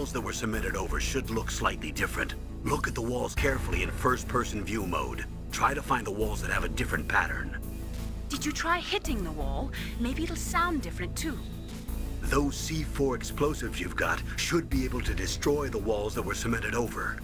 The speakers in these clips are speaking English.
walls that were cemented over should look slightly different. Look at the walls carefully in first-person view mode. Try to find the walls that have a different pattern. Did you try hitting the wall? Maybe it'll sound different too. Those C4 explosives you've got should be able to destroy the walls that were cemented over.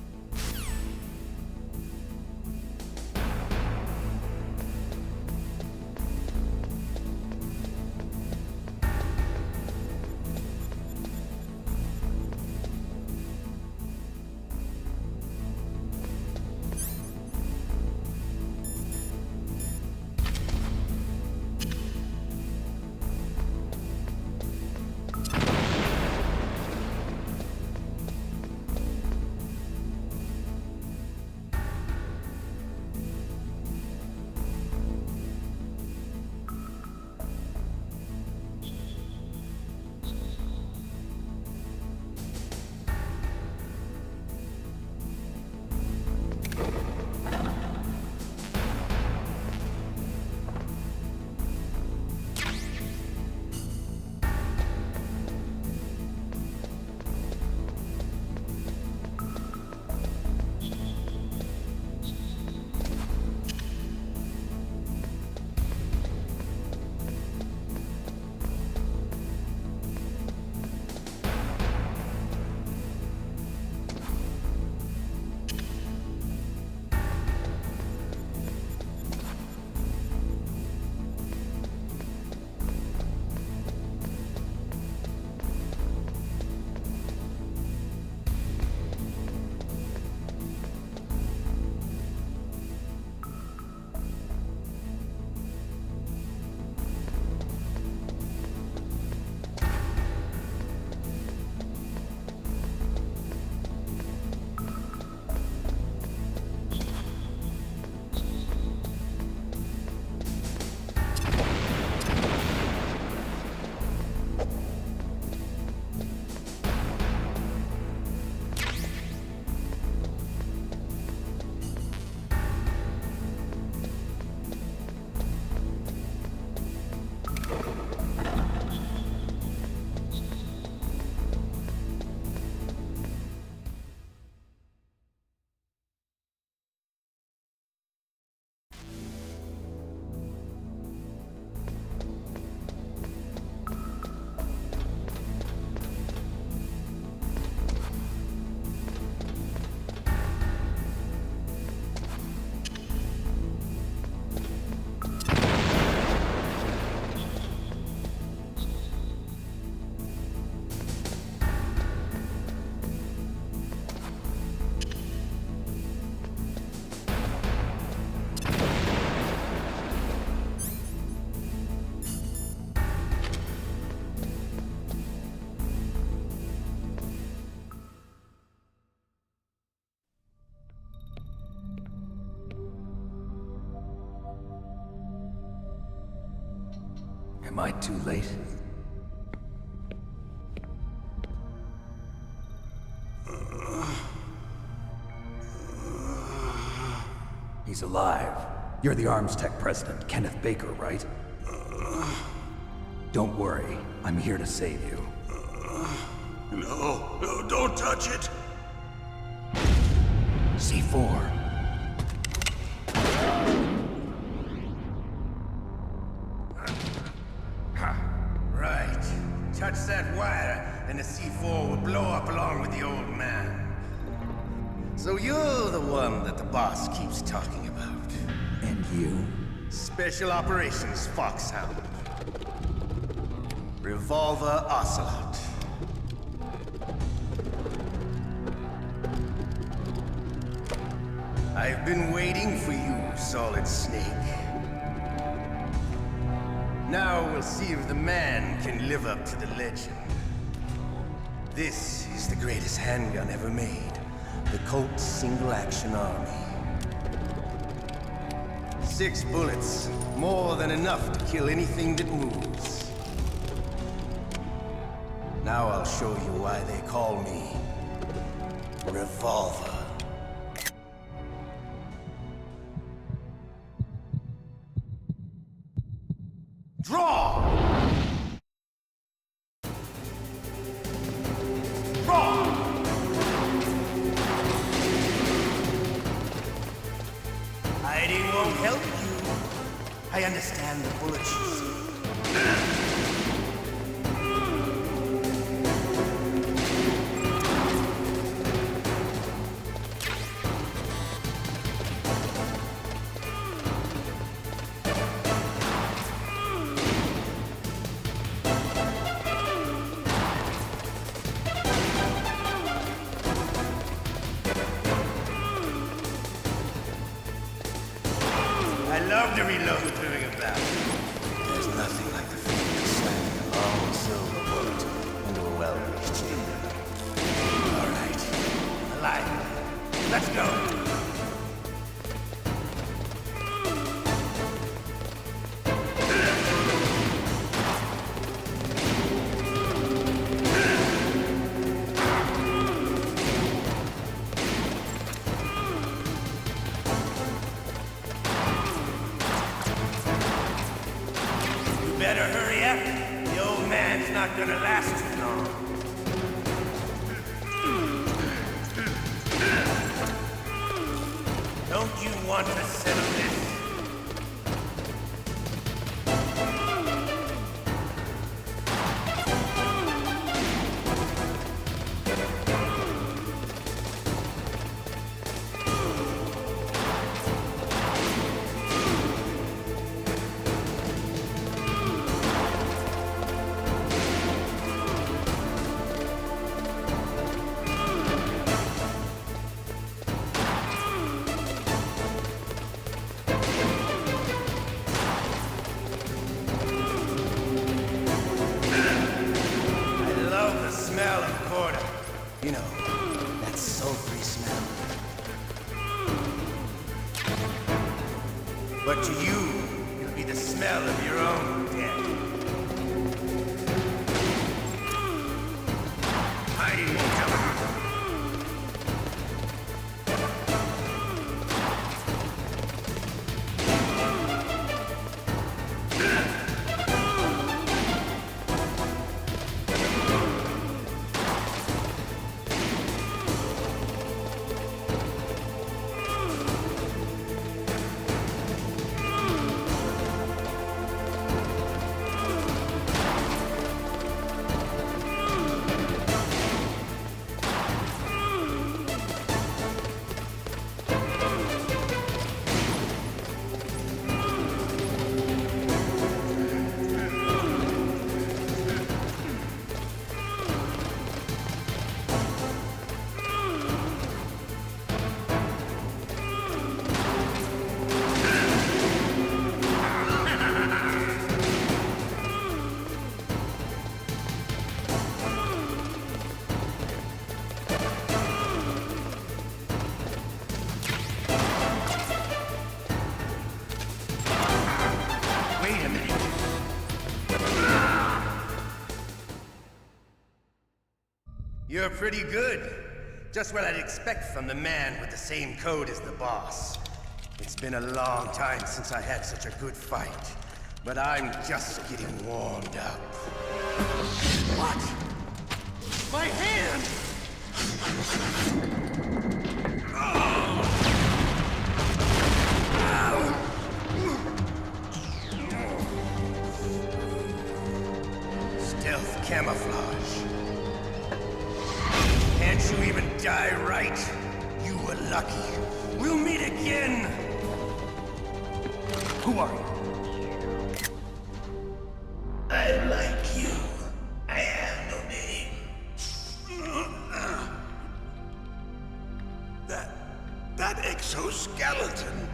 Am I too late? He's alive. You're the Arms Tech president, Kenneth Baker, right? Don't worry, I'm here to save you. No, don't touch it! C4. Right. Touch that wire, and the C4 will blow up along with the old man. So you're the one that the boss keeps talking about. And you? Special Operations Foxhound. Revolver Ocelot. I've been waiting for you, Solid Snake. Now we'll see if the man can live up to the legend. This is the greatest handgun ever made. The Colt Single Action Army. 6 bullets, more than enough to kill anything that moves. Now I'll show you why they call me Revolver. Draw! Draw! I understand the bullets you see. I love to reload during a battle. There's nothing like the feeling of slamming a long silver bullet into a well-greased chamber. All right, alive. Let's go. Better hurry up. The old man's not gonna last too long. Don't you want to settle this? Smell of quarter. You know, that sultry smell. But to you, it'll be the smell of your own death. Hiding won't help you. Wait a minute. You're pretty good. Just what I'd expect from the man with the same code as the boss. It's been a long time since I had such a good fight, but I'm just getting warmed up. What? My hand! Stealth camouflage. Can't you even die right? You were lucky. We'll meet again! Who are you? I like you. I have no name. That exoskeleton.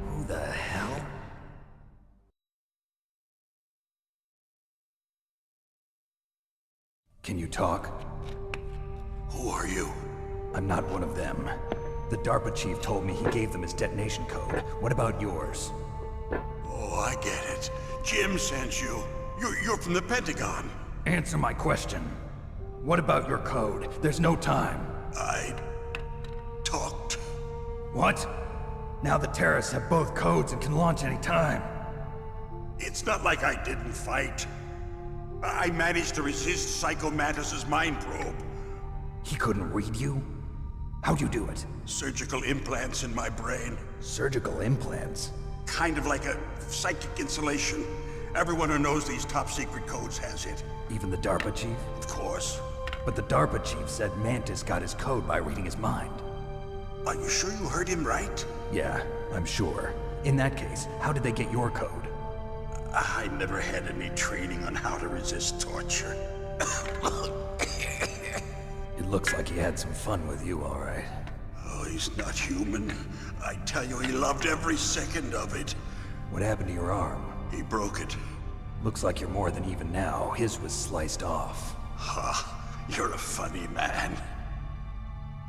Who the hell? Can you talk? Who are you? I'm not one of them. The DARPA chief told me he gave them his detonation code. What about yours? Oh, I get it. Jim sent you. You're from the Pentagon. Answer my question. What about your code? There's no time. What? Now the terrorists have both codes and can launch any time. It's not like I didn't fight. I managed to resist Psycho Mantis's mind probe. He couldn't read you? How'd you do it? Surgical implants in my brain. Surgical implants? Kind of like a psychic insulation. Everyone who knows these top secret codes has it. Even the DARPA chief? Of course. But the DARPA chief said Mantis got his code by reading his mind. Are you sure you heard him right? Yeah, I'm sure. In that case, how did they get your code? I never had any training on how to resist torture. It looks like he had some fun with you, all right. Oh, he's not human. I tell you, he loved every second of it. What happened to your arm? He broke it. Looks like you're more than even now. His was sliced off. Ha, you're a funny man.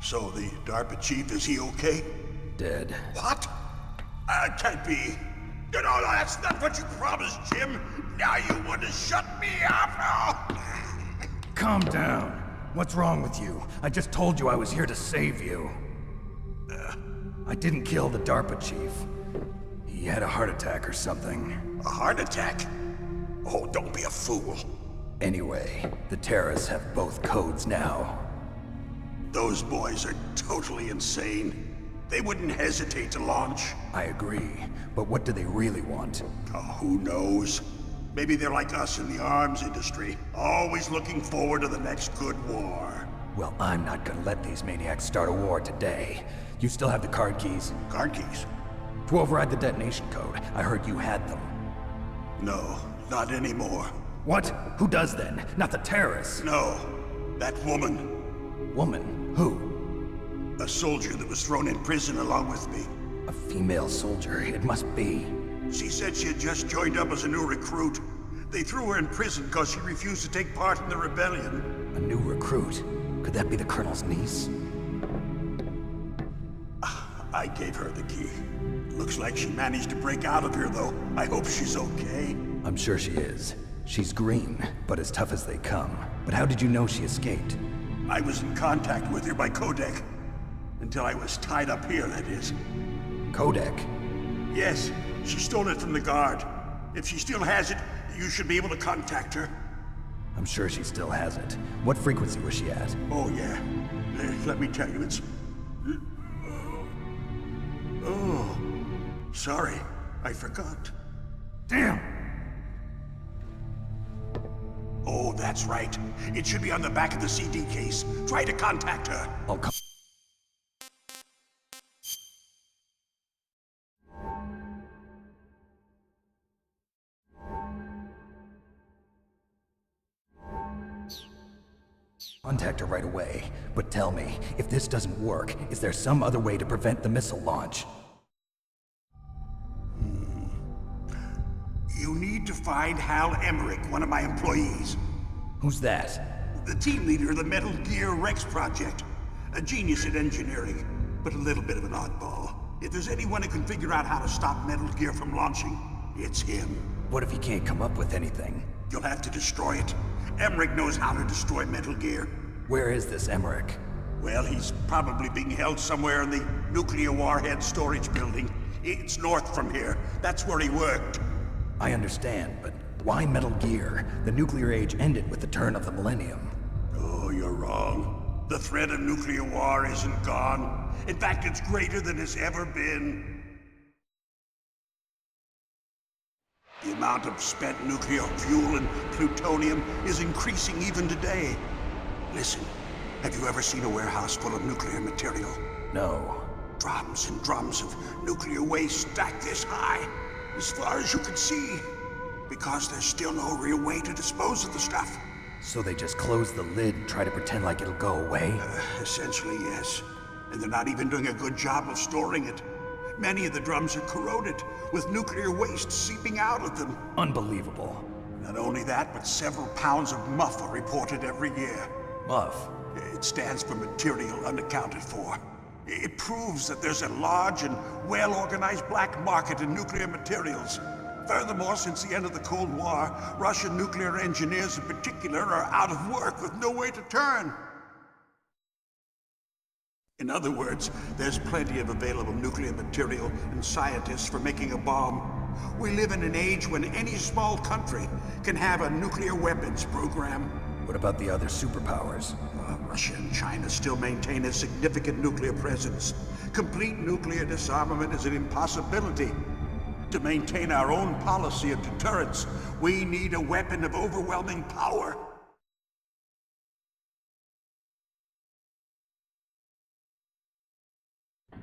So the DARPA chief, is he okay? Dead. What? Can't be. No, that's not what you promised, Jim. Now you want to shut me up? Calm down. What's wrong with you? I just told you I was here to save you. I didn't kill the DARPA chief. He had a heart attack or something. A heart attack? Oh, don't be a fool. Anyway, the terrorists have both codes now. Those boys are totally insane. They wouldn't hesitate to launch. I agree, but what do they really want? Oh, who knows? Maybe they're like us in the arms industry, always looking forward to the next good war. Well, I'm not gonna let these maniacs start a war today. You still have the card keys? Card keys? To override the detonation code. I heard you had them. No, not anymore. What? Who does then? Not the terrorists. No, that woman. Woman? Who? A soldier that was thrown in prison along with me. A female soldier, it must be. She said she had just joined up as a new recruit. They threw her in prison because she refused to take part in the rebellion. A new recruit? Could that be the Colonel's niece? I gave her the key. Looks like she managed to break out of here, though. I hope she's okay. I'm sure she is. She's green, but as tough as they come. But how did you know she escaped? I was in contact with her by codec. Until I was tied up here, that is. Codec? Yes, she stole it from the guard. If she still has it, you should be able to contact her. I'm sure she still has it. What frequency was she at? Oh, yeah. Let me tell you, it's... Oh, sorry. I forgot. Damn! Oh, that's right. It should be on the back of the CD case. Try to contact her. I'll come. Contact her right away, but tell me, if this doesn't work, is there some other way to prevent the missile launch? You need to find Hal Emmerich, one of my employees. Who's that? The team leader of the Metal Gear Rex project. A genius at engineering, but a little bit of an oddball. If there's anyone who can figure out how to stop Metal Gear from launching, it's him. What if he can't come up with anything? You'll have to destroy it. Emmerich knows how to destroy Metal Gear. Where is this Emmerich? Well, he's probably being held somewhere in the nuclear warhead storage building. It's north from here. That's where he worked. I understand, but why Metal Gear? The nuclear age ended with the turn of the millennium. Oh, you're wrong. The threat of nuclear war isn't gone. In fact, it's greater than it's ever been. The amount of spent nuclear fuel and plutonium is increasing even today. Listen, have you ever seen a warehouse full of nuclear material? No. Drums and drums of nuclear waste stacked this high, as far as you can see, because there's still no real way to dispose of the stuff. So they just close the lid and try to pretend like it'll go away? Essentially, yes. And they're not even doing a good job of storing it. Many of the drums are corroded, with nuclear waste seeping out of them. Unbelievable. Not only that, but several pounds of muff are reported every year. Muff? It stands for material unaccounted for. It proves that there's a large and well-organized black market in nuclear materials. Furthermore, since the end of the Cold War, Russian nuclear engineers in particular are out of work with no way to turn. In other words, there's plenty of available nuclear material and scientists for making a bomb. We live in an age when any small country can have a nuclear weapons program. What about the other superpowers? Russia and China still maintain a significant nuclear presence. Complete nuclear disarmament is an impossibility. To maintain our own policy of deterrence, we need a weapon of overwhelming power.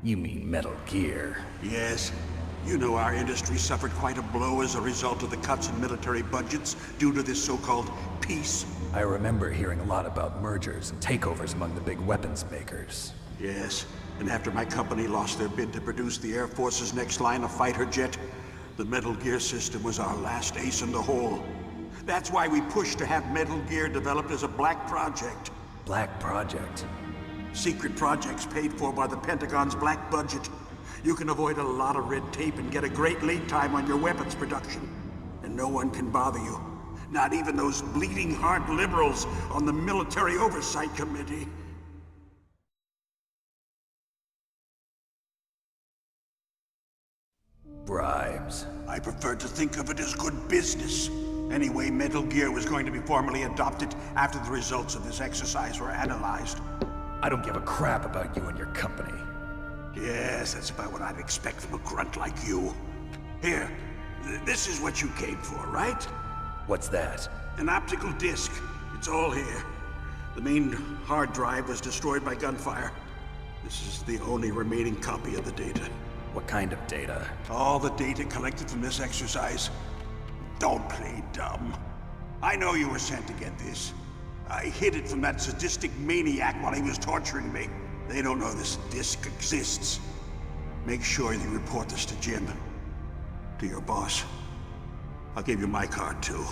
You mean Metal Gear? Yes. You know our industry suffered quite a blow as a result of the cuts in military budgets due to this so-called peace. I remember hearing a lot about mergers and takeovers among the big weapons makers. Yes, and after my company lost their bid to produce the Air Force's next line of fighter jet, the Metal Gear system was our last ace in the hole. That's why we pushed to have Metal Gear developed as a black project. Black Project? Secret projects paid for by the Pentagon's black budget. You can avoid a lot of red tape and get a great lead time on your weapons production. And no one can bother you. Not even those bleeding heart liberals on the Military Oversight Committee. Bribes. I prefer to think of it as good business. Anyway, Metal Gear was going to be formally adopted after the results of this exercise were analyzed. I don't give a crap about you and your company. Yes, that's about what I'd expect from a grunt like you. Here, this is what you came for, right? What's that? An optical disc. It's all here. The main hard drive was destroyed by gunfire. This is the only remaining copy of the data. What kind of data? All the data collected from this exercise. Don't play dumb. I know you were sent to get this. I hid it from that sadistic maniac while he was torturing me. They don't know this disc exists. Make sure you report this to Jim. To your boss. I'll give you my card too.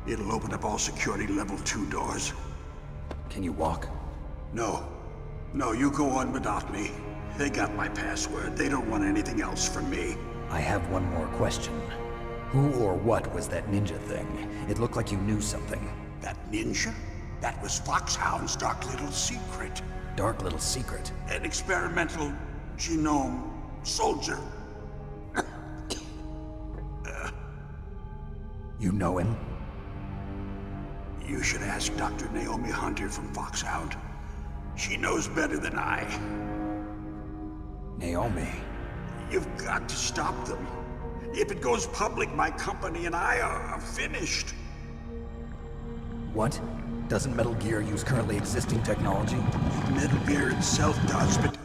It'll open up all security level 2 doors. Can you walk? No. No, you go on without me. They got my password. They don't want anything else from me. I have one more question. Who or what was that ninja thing? It looked like you knew something. That ninja? That was Foxhound's dark little secret. Dark little secret? An experimental genome soldier. You know him? You should ask Dr. Naomi Hunter from Foxhound. She knows better than I. Naomi? You've got to stop them. If it goes public, my company and I are finished. What? Doesn't Metal Gear use currently existing technology? Metal Gear itself does, but...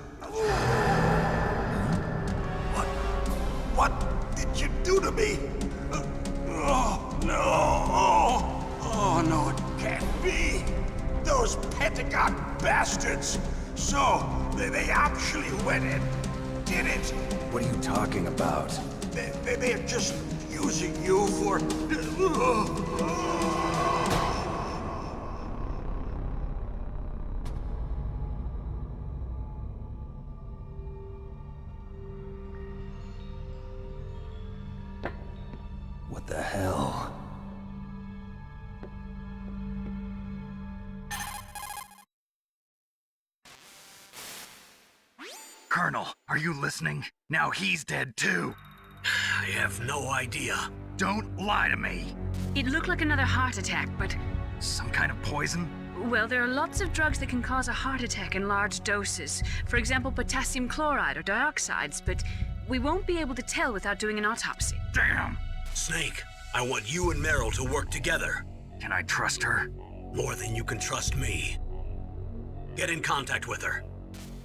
What did you do to me? Oh, no. Oh, no, it can't be. Those Pentagon bastards. So, they actually went and did it. What are you talking about? They're just using you for... What the hell? Colonel, are you listening? Now he's dead too. I have no idea. Don't lie to me. It looked like another heart attack, but... Some kind of poison? Well, there are lots of drugs that can cause a heart attack in large doses. For example, potassium chloride or dioxides, but we won't be able to tell without doing an autopsy. Damn! Snake, I want you and Meryl to work together. Can I trust her? More than you can trust me. Get in contact with her.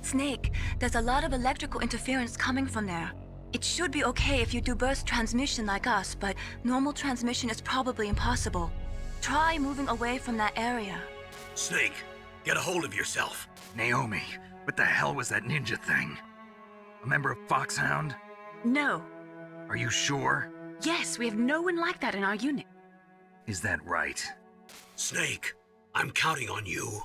Snake, there's a lot of electrical interference coming from there. It should be okay if you do burst transmission like us, but normal transmission is probably impossible. Try moving away from that area. Snake, get a hold of yourself. Naomi, what the hell was that ninja thing? A member of Foxhound? No. Are you sure? Yes, we have no one like that in our unit. Is that right? Snake, I'm counting on you.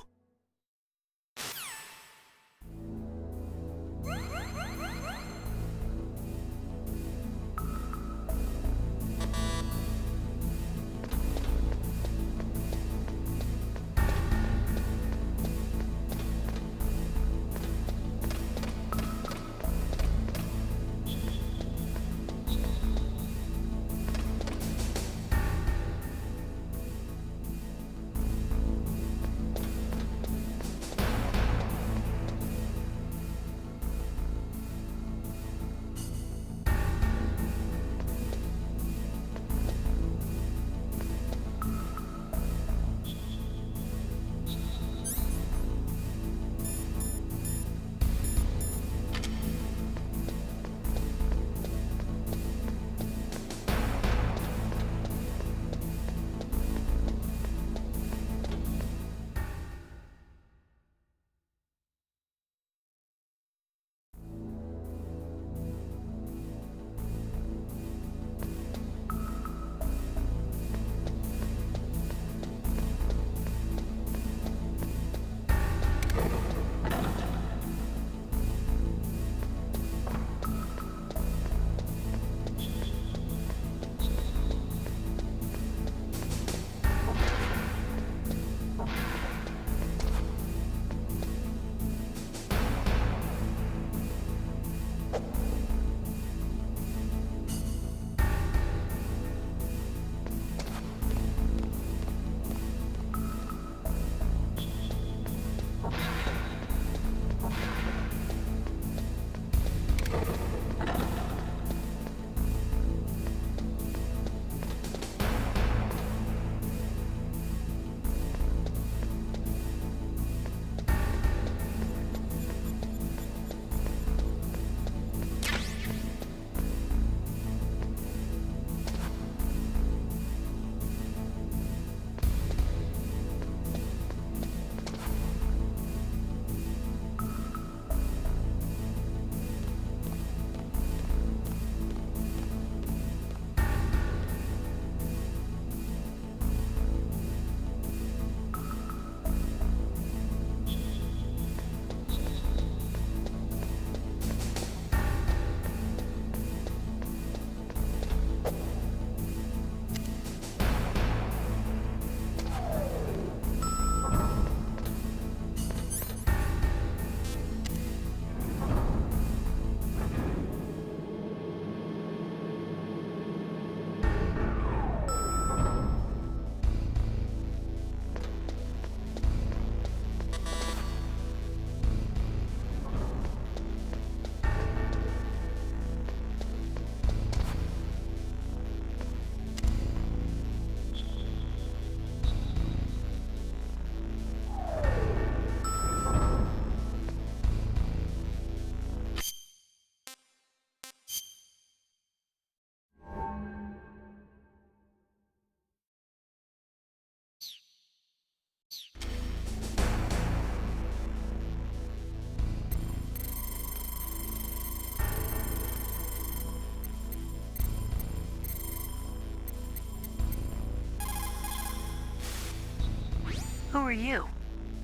Who are you?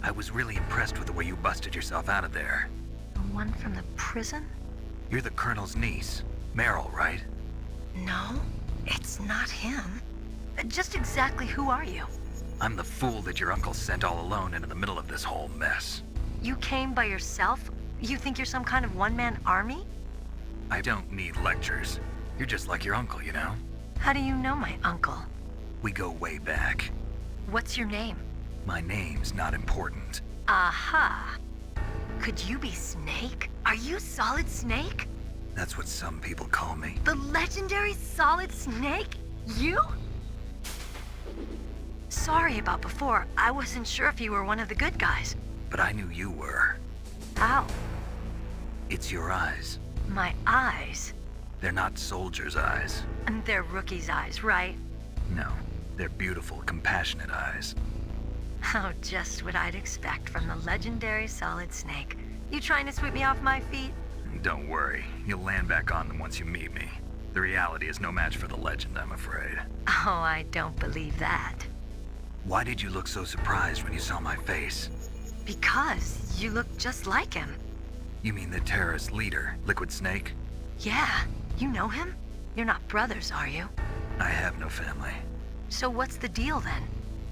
I was really impressed with the way you busted yourself out of there. The one from the prison? You're the Colonel's niece, Meryl, right? No, it's not him. Just exactly who are you? I'm the fool that your uncle sent all alone into the middle of this whole mess. You came by yourself? You think you're some kind of one-man army? I don't need lectures. You're just like your uncle, you know? How do you know my uncle? We go way back. What's your name? My name's not important. Aha. Could you be Snake? Are you Solid Snake? That's what some people call me. The legendary Solid Snake? You? Sorry about before. I wasn't sure if you were one of the good guys. But I knew you were. How? It's your eyes. My eyes? They're not soldiers' eyes. And they're rookies' eyes, right? No, they're beautiful, compassionate eyes. Oh, just what I'd expect from the legendary Solid Snake. You trying to sweep me off my feet? Don't worry, you'll land back on them once you meet me. The reality is no match for the legend, I'm afraid. Oh, I don't believe that. Why did you look so surprised when you saw my face? Because you look just like him. You mean the terrorist leader, Liquid Snake? Yeah, you know him? You're not brothers, are you? I have no family. So what's the deal then?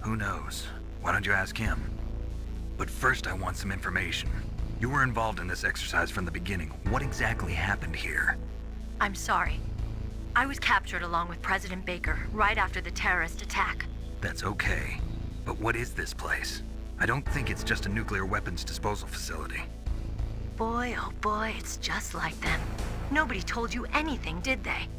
Who knows? Why don't you ask him? But first I want some information. You were involved in this exercise from the beginning. What exactly happened here? I'm sorry. I was captured along with President Baker right after the terrorist attack. That's okay. But what is this place? I don't think it's just a nuclear weapons disposal facility. Boy, oh boy, it's just like them. Nobody told you anything, did they?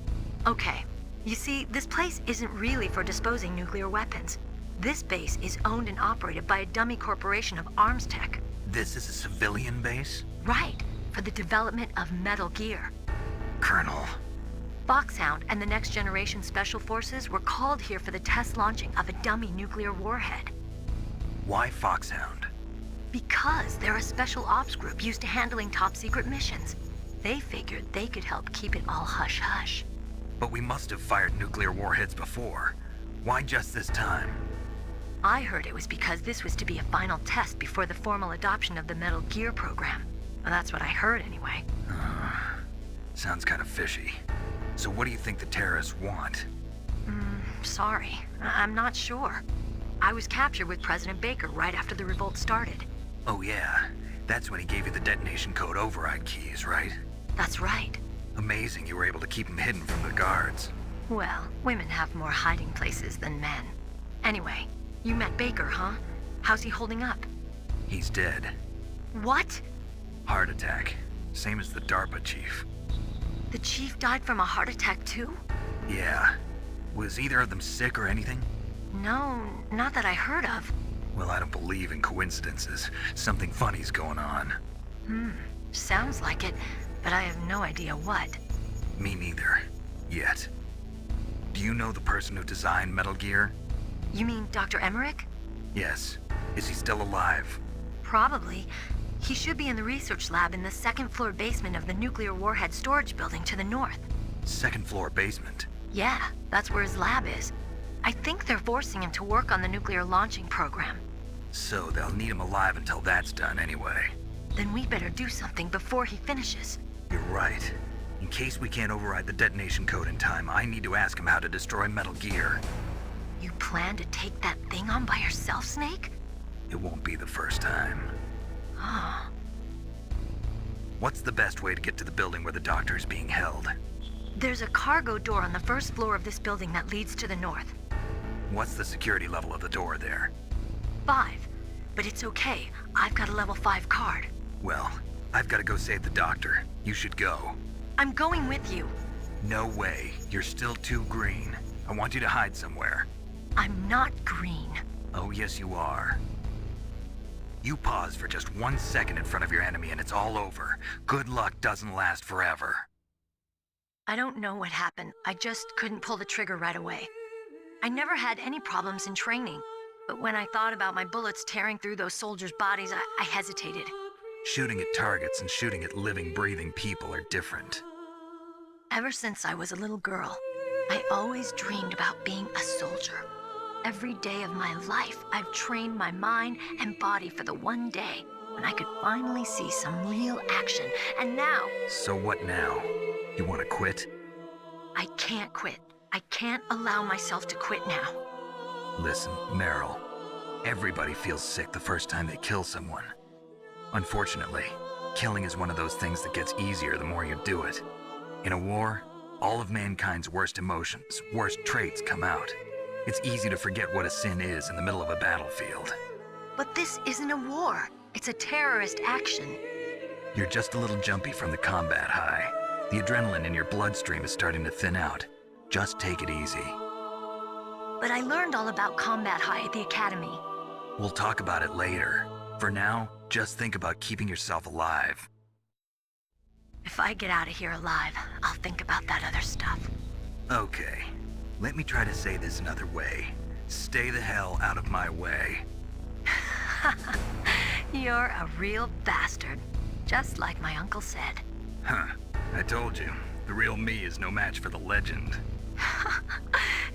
Okay, you see, this place isn't really for disposing nuclear weapons. This base is owned and operated by a dummy corporation of arms tech. This is a civilian base? Right, for the development of Metal Gear. Colonel. Foxhound and the Next Generation Special Forces were called here for the test launching of a dummy nuclear warhead. Why Foxhound? Because they're a special ops group used to handling top-secret missions. They figured they could help keep it all hush-hush. But we must have fired nuclear warheads before. Why just this time? I heard it was because this was to be a final test before the formal adoption of the Metal Gear program. Well, that's what I heard anyway. Sounds kind of fishy. So what do you think the terrorists want? Sorry, I'm not sure. I was captured with President Baker right after the revolt started. Oh yeah, that's when he gave you the detonation code override keys, right? That's right. Amazing you were able to keep him hidden from the guards. Well, women have more hiding places than men. Anyway, you met Baker, huh? How's he holding up? He's dead. What? Heart attack. Same as the DARPA chief. The chief died from a heart attack too? Yeah. Was either of them sick or anything? No, not that I heard of. Well, I don't believe in coincidences. Something funny's going on. Sounds like it, but I have no idea what. Me neither. Yet. Do you know the person who designed Metal Gear? You mean Dr. Emmerich? Yes. Is he still alive? Probably. He should be in the research lab in the second-floor basement of the nuclear warhead storage building to the north. Second floor basement? Yeah, that's where his lab is. I think they're forcing him to work on the nuclear launching program. So they'll need him alive until that's done anyway. Then we better do something before he finishes. You're right. In case we can't override the detonation code in time, I need to ask him how to destroy Metal Gear. You plan to take that thing on by yourself, Snake? It won't be the first time. Oh. What's the best way to get to the building where the doctor is being held? There's a cargo door on the first floor of this building that leads to the north. What's the security level of the door there? 5. But it's okay. I've got a level 5 card. Well, I've got to go save the doctor. You should go. I'm going with you. No way. You're still too green. I want you to hide somewhere. I'm not green. Oh, yes, you are. You pause for just 1 second in front of your enemy and it's all over. Good luck doesn't last forever. I don't know what happened. I just couldn't pull the trigger right away. I never had any problems in training, but when I thought about my bullets tearing through those soldiers' bodies, I hesitated. Shooting at targets and shooting at living, breathing people are different. Ever since I was a little girl, I always dreamed about being a soldier. Every day of my life, I've trained my mind and body for the one day when I could finally see some real action. And now... So what now? You want to quit? I can't quit. I can't allow myself to quit now. Listen, Meryl. Everybody feels sick the first time they kill someone. Unfortunately, killing is one of those things that gets easier the more you do it. In a war, all of mankind's worst emotions, worst traits come out. It's easy to forget what a sin is in the middle of a battlefield. But this isn't a war. It's a terrorist action. You're just a little jumpy from the combat high. The adrenaline in your bloodstream is starting to thin out. Just take it easy. But I learned all about combat high at the academy. We'll talk about it later. For now, just think about keeping yourself alive. If I get out of here alive, I'll think about that other stuff. Okay. Let me try to say this another way. Stay the hell out of my way. You're a real bastard. Just like my uncle said. Huh. I told you. The real me is no match for the legend.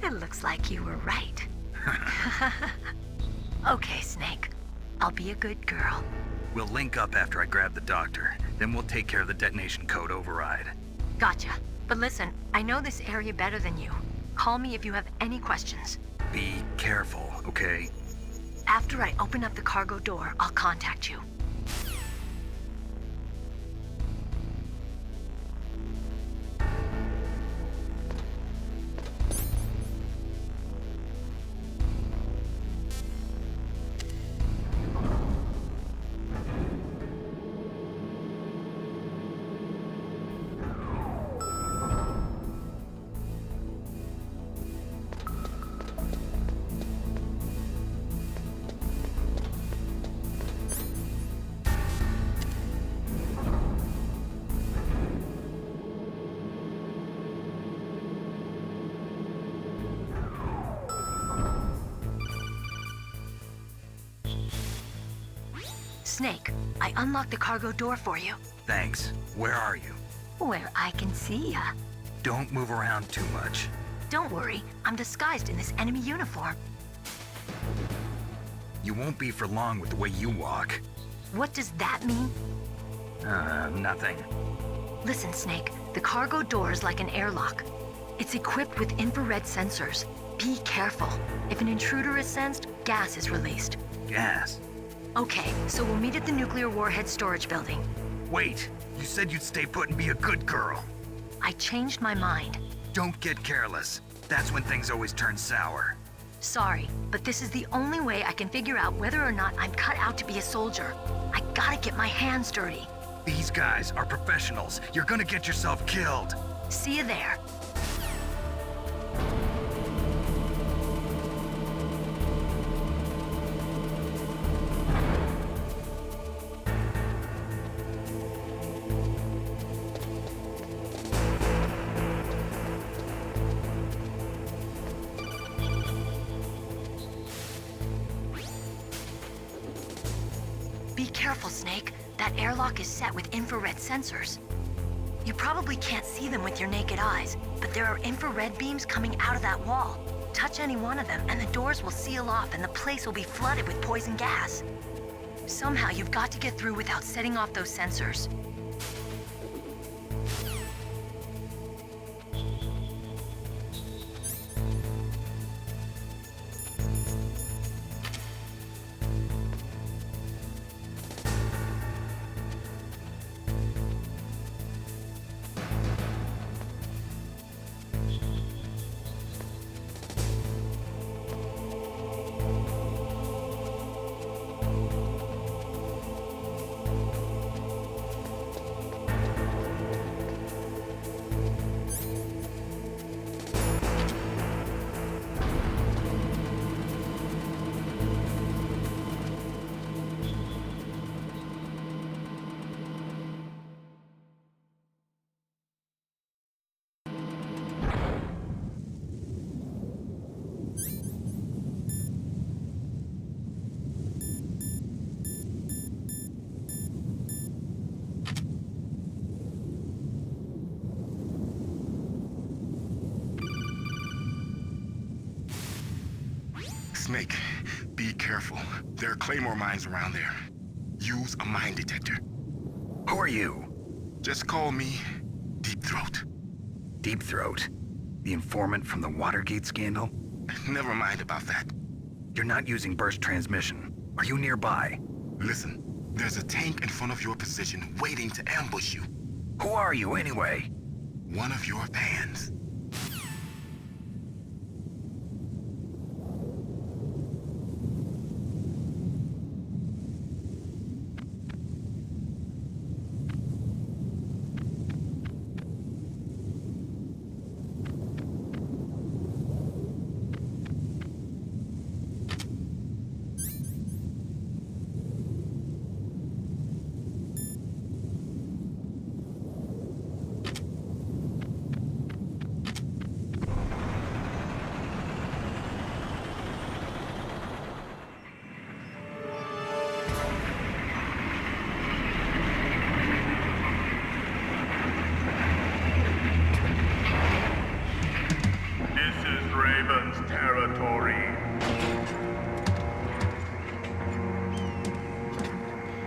It looks like you were right. Okay, Snake. I'll be a good girl. We'll link up after I grab the doctor. Then we'll take care of the detonation code override. Gotcha. But listen, I know this area better than you. Call me if you have any questions. Be careful, okay? After I open up the cargo door, I'll contact you. Snake, I unlocked the cargo door for you. Thanks. Where are you? Where I can see ya. Don't move around too much. Don't worry, I'm disguised in this enemy uniform. You won't be for long with the way you walk. What does that mean? Nothing. Listen, Snake, the cargo door is like an airlock. It's equipped with infrared sensors. Be careful. If an intruder is sensed, gas is released. Gas? Okay, so we'll meet at the nuclear warhead storage building. Wait, you said you'd stay put and be a good girl. I changed my mind. Don't get careless. That's when things always turn sour. Sorry, but this is the only way I can figure out whether or not I'm cut out to be a soldier. I gotta get my hands dirty. These guys are professionals. You're gonna get yourself killed. See you there. Be careful, Snake. That airlock is set with infrared sensors. You probably can't see them with your naked eyes, but there are infrared beams coming out of that wall. Touch any one of them, and the doors will seal off and the place will be flooded with poison gas. Somehow you've got to get through without setting off those sensors. Snake, be careful. There are claymore mines around there. Use a mine detector. Who are you? Just call me Deep Throat. Deep Throat? The informant from the Watergate scandal? Never mind about that. You're not using burst transmission. Are you nearby? Listen, there's a tank in front of your position waiting to ambush you. Who are you, anyway? One of your fans.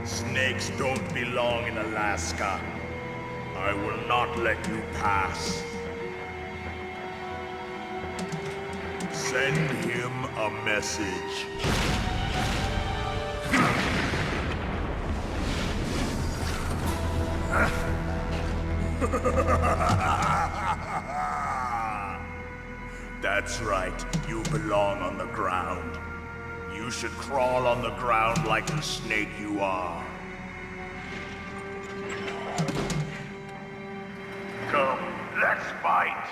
Snakes don't belong in Alaska. I will not let you pass. Send him a message. That's right, you belong on the ground. You should crawl on the ground like the snake you are. Come, let's fight!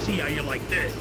See how you like this?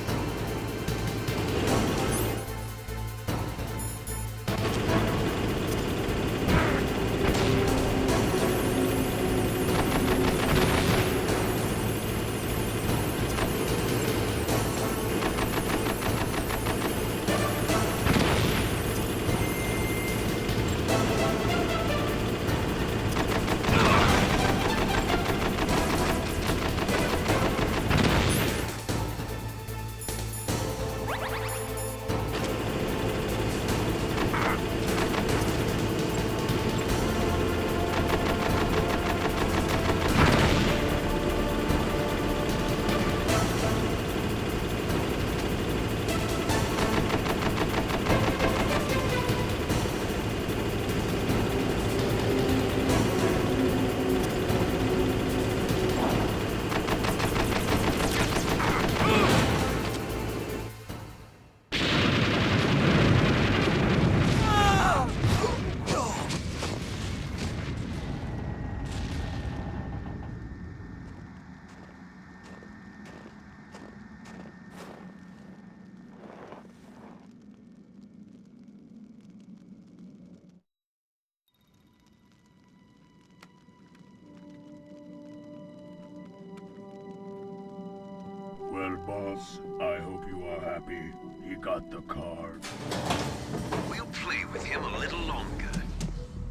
boss. I hope you are happy. He got the card. We'll play with him a little longer.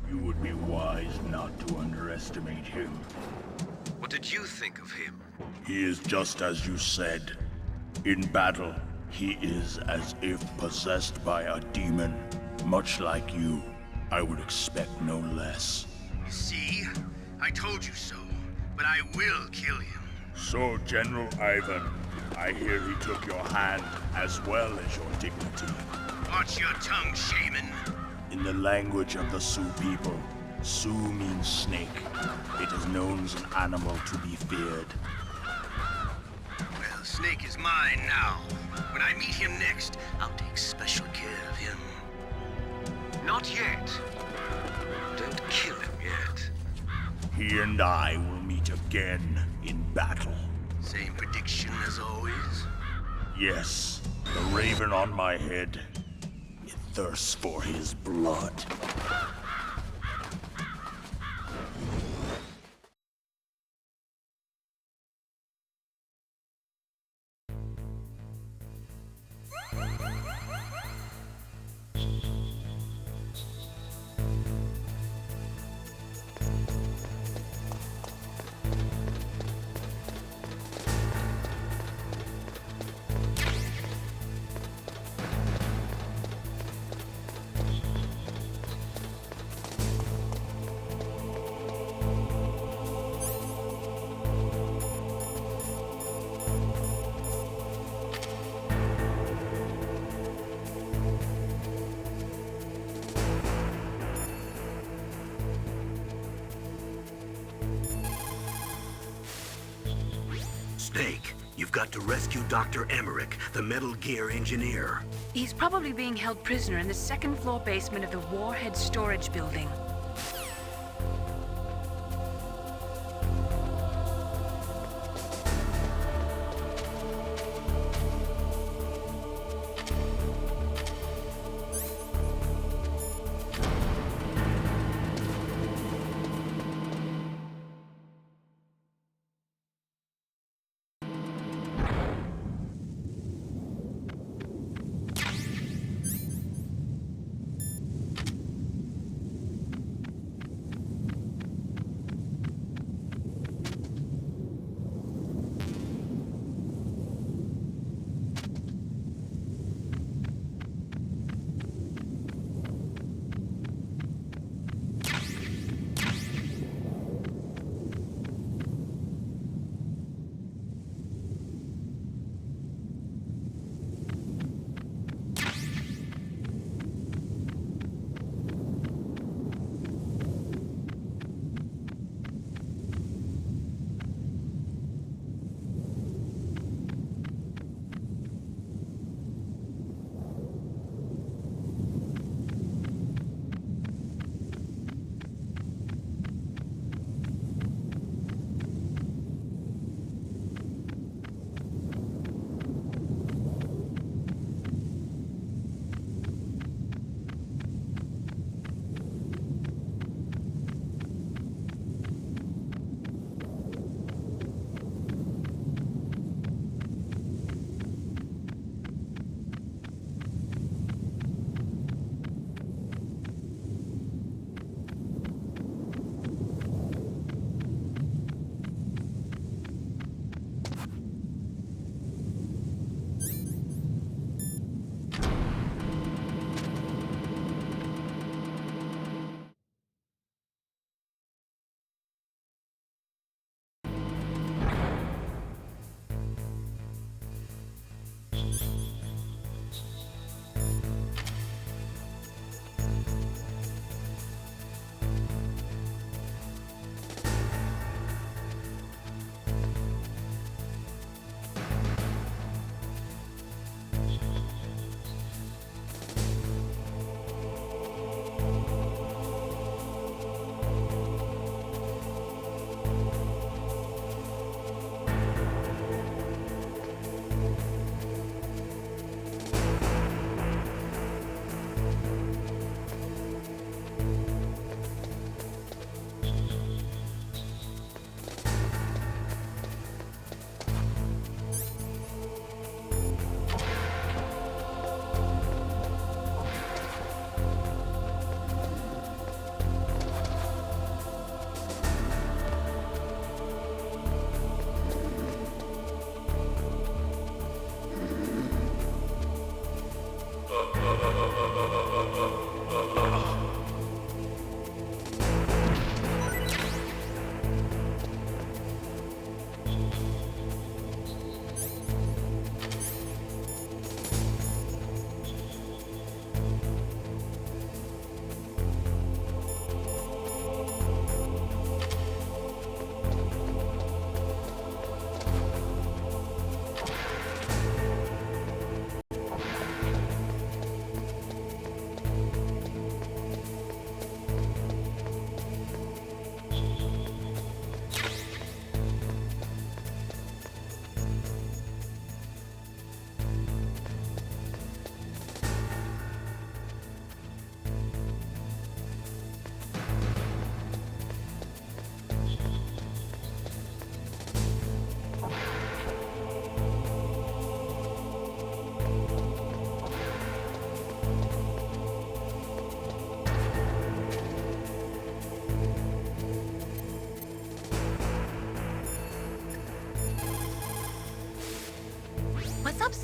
You would be wise not to underestimate him. What did you think of him? He is just as you said. In battle, he is as if possessed by a demon. Much like you, I would expect no less. See? I told you so. But I will kill him. So, General Ivan, I hear he took your hand as well as your dignity. Watch your tongue, shaman. In the language of the Sioux people, Sioux means snake. It is known as an animal to be feared. Well, Snake is mine now. When I meet him next, I'll take special care of him. Not yet. Don't kill him yet. He and I will meet again in battle. Same prediction as always? Yes, the raven on my head. It thirsts for his blood. Snake, you've got to rescue Dr. Emmerich, the Metal Gear engineer. He's probably being held prisoner in the second floor basement of the Warhead Storage Building.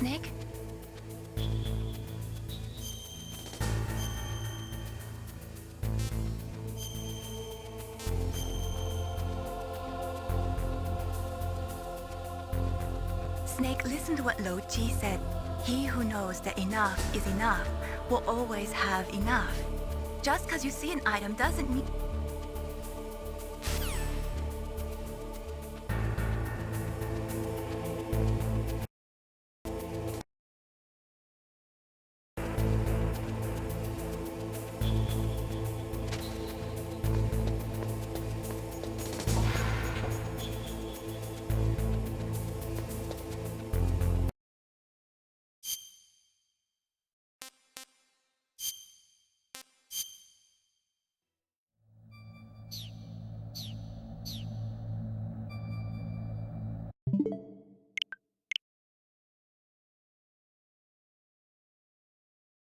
Snake? Snake, listen to what Lo Chi said. He who knows that enough is enough will always have enough. Just because you see an item doesn't mean...